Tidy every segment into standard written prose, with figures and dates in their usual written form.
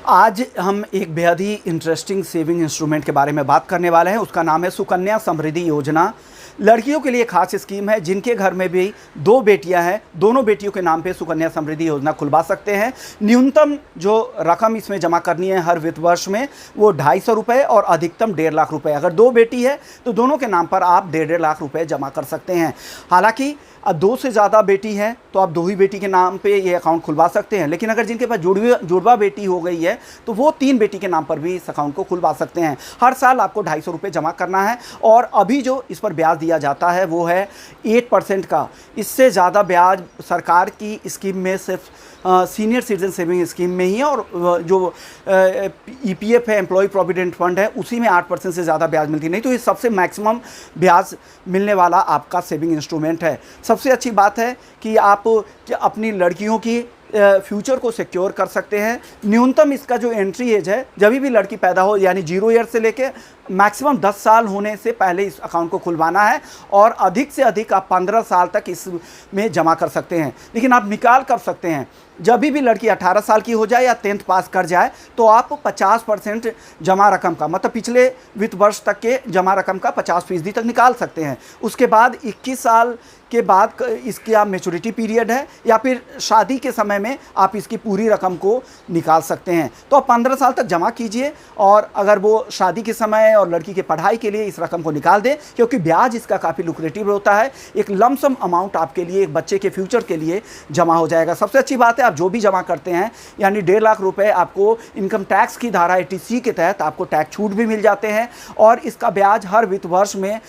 आज हम एक बेहद ही इंटरेस्टिंग सेविंग इंस्ट्रूमेंट के बारे में बात करने वाले हैं। उसका नाम है सुकन्या समृद्धि योजना। लड़कियों के लिए खास स्कीम है। जिनके घर में भी दो बेटियां हैं, दोनों बेटियों के नाम पे सुकन्या समृद्धि योजना खुलवा सकते हैं। न्यूनतम जो रकम इसमें जमा करनी है हर वित्त वर्ष में वो 250 रुपये और अधिकतम 1.5 लाख रुपए। अगर दो बेटी है तो दोनों के नाम पर आप 1.5 लाख रुपए जमा कर सकते हैं। हालांकि अब दो से ज़्यादा बेटी है तो आप दो ही बेटी के नाम पे ये अकाउंट खुलवा सकते हैं। लेकिन अगर जिनके पास जुड़वा बेटी हो गई है तो वो 3 बेटी के नाम पर भी इस अकाउंट को खुलवा सकते हैं। हर साल आपको 250 रुपये जमा करना है और अभी जो इस पर ब्याज दिया जाता है वो है 8% का। इससे ज़्यादा ब्याज सरकार की स्कीम में सिर्फ सीनियर सिटीजन सेविंग स्कीम में ही है और जो EPF है, एम्प्लॉय प्रोविडेंट फंड है, उसी में 8% से ज़्यादा ब्याज मिलती नहीं। तो ये सबसे मैक्सिमम ब्याज मिलने वाला आपका सेविंग इंस्ट्रूमेंट है। सबसे अच्छी बात है कि आप अपनी लड़कियों की फ्यूचर को सिक्योर कर सकते हैं। न्यूनतम इसका जो एंट्री एज है, जब भी लड़की पैदा हो यानी 0 ईयर से लेके मैक्सिमम 10 साल होने से पहले इस अकाउंट को खुलवाना है और अधिक से अधिक आप 15 साल तक इसमें जमा कर सकते हैं। लेकिन आप निकाल कर सकते हैं जब भी लड़की 18 साल की हो जाए या 10th पास कर जाए तो आप 50% जमा रकम का, मतलब पिछले वित्त वर्ष तक के जमा रकम का 50% तक निकाल सकते हैं। उसके बाद 21 साल के बाद इसकी आप मैच्योरिटी पीरियड है या फिर शादी के समय में आप इसकी पूरी रकम को निकाल सकते हैं। तो आप 15 साल तक जमा कीजिए और अगर वो शादी के समय और लड़की के पढ़ाई के लिए इस रकम को निकाल दें, क्योंकि ब्याज इसका काफ़ी लुक्रेटिव होता है। एक लमसम अमाउंट आपके लिए, एक बच्चे के फ्यूचर के लिए जमा हो जाएगा। सबसे अच्छी बात है आप जो भी जमा करते हैं यानी 1.5 लाख रुपए आपको इनकम टैक्स की धारा 80C के तहत आपको टैक्स छूट भी मिल जाते हैं और इसका ब्याज हर वित्त वर्ष में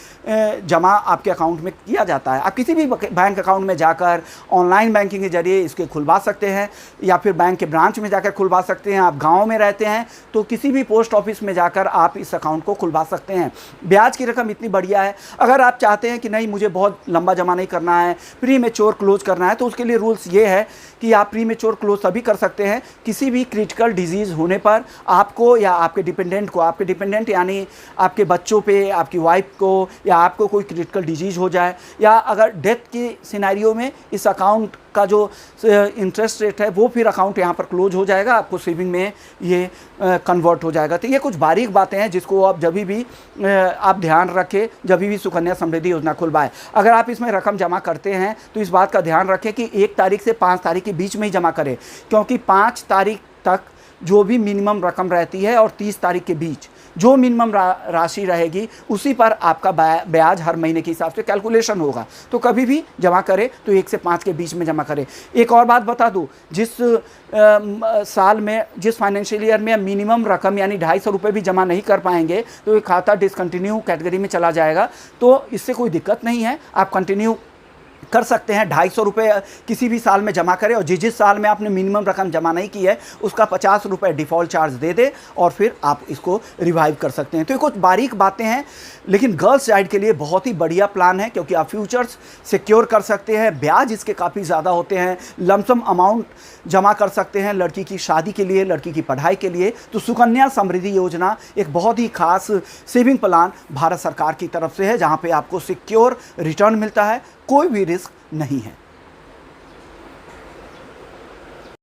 जमा आपके अकाउंट में किया जाता है। आप किसी भी बैंक अकाउंट में जाकर ऑनलाइन बैंकिंग के जरिए इसके खुलवा सकते हैं या फिर बैंक के ब्रांच में जाकर खुलवा सकते हैं। आप गाँव में रहते हैं तो किसी भी पोस्ट ऑफिस में जाकर आप इस अकाउंट को खुलवा सकते हैं। ब्याज की रकम इतनी बढ़िया है। अगर आप चाहते हैं कि नहीं मुझे बहुत लंबा जमा नहीं करना है, प्री मैच्योर क्लोज करना है, तो उसके लिए रूल्स ये है कि आप प्री मैच्योर क्लोज तभी कर सकते हैं किसी भी क्रिटिकल डिजीज़ होने पर आपको या आपके डिपेंडेंट को, आपके डिपेंडेंट यानी आपके बच्चों पे, आपकी वाइफ को या आपको कोई क्रिटिकल डिजीज़ हो जाए या अगर डेथ की सिनेरियो में इस अकाउंट का जो इंटरेस्ट रेट है वो फिर अकाउंट यहाँ पर क्लोज हो जाएगा, आपको सेविंग में ये कन्वर्ट हो जाएगा। तो ये कुछ बारीक बातें हैं जिसको आप जब भी आप ध्यान रखें जब भी सुकन्या समृद्धि योजना खुलवाए। अगर आप इसमें रकम जमा करते हैं तो इस बात का ध्यान रखें कि 1 तारीख से 5 तारीख के बीच में ही जमा करें, क्योंकि 5 तारीख तक जो भी मिनिमम रकम रहती है और 30 तारीख के बीच जो मिनिमम राशि रहेगी उसी पर आपका ब्याज हर महीने के हिसाब से कैलकुलेशन होगा। तो कभी भी जमा करें तो 1 से 5 के बीच में जमा करें। एक और बात बता दूं, जिस साल में, जिस फाइनेंशियल ईयर में मिनिमम रकम यानी 250 रुपये भी जमा नहीं कर पाएंगे तो ये खाता डिसकंटिन्यू कैटेगरी में चला जाएगा। तो इससे कोई दिक्कत नहीं है, आप कंटिन्यू कर सकते हैं। 250 रुपये किसी भी साल में जमा करें और जिस साल में आपने मिनिमम रकम जमा नहीं की है उसका 50 रुपये डिफ़ॉल्ट चार्ज दे दे और फिर आप इसको रिवाइव कर सकते हैं। तो ये कुछ बारीक बातें हैं, लेकिन गर्ल्स साइड के लिए बहुत ही बढ़िया प्लान है क्योंकि आप फ्यूचर्स सिक्योर कर सकते हैं। ब्याज इसके काफ़ी ज़्यादा होते हैं, लमसम अमाउंट जमा कर सकते हैं लड़की की शादी के लिए, लड़की की पढ़ाई के लिए। तो सुकन्या समृद्धि योजना एक बहुत ही खास सेविंग प्लान भारत सरकार की तरफ से है जहाँ पे आपको सिक्योर रिटर्न मिलता है, कोई भी रिस्क नहीं है।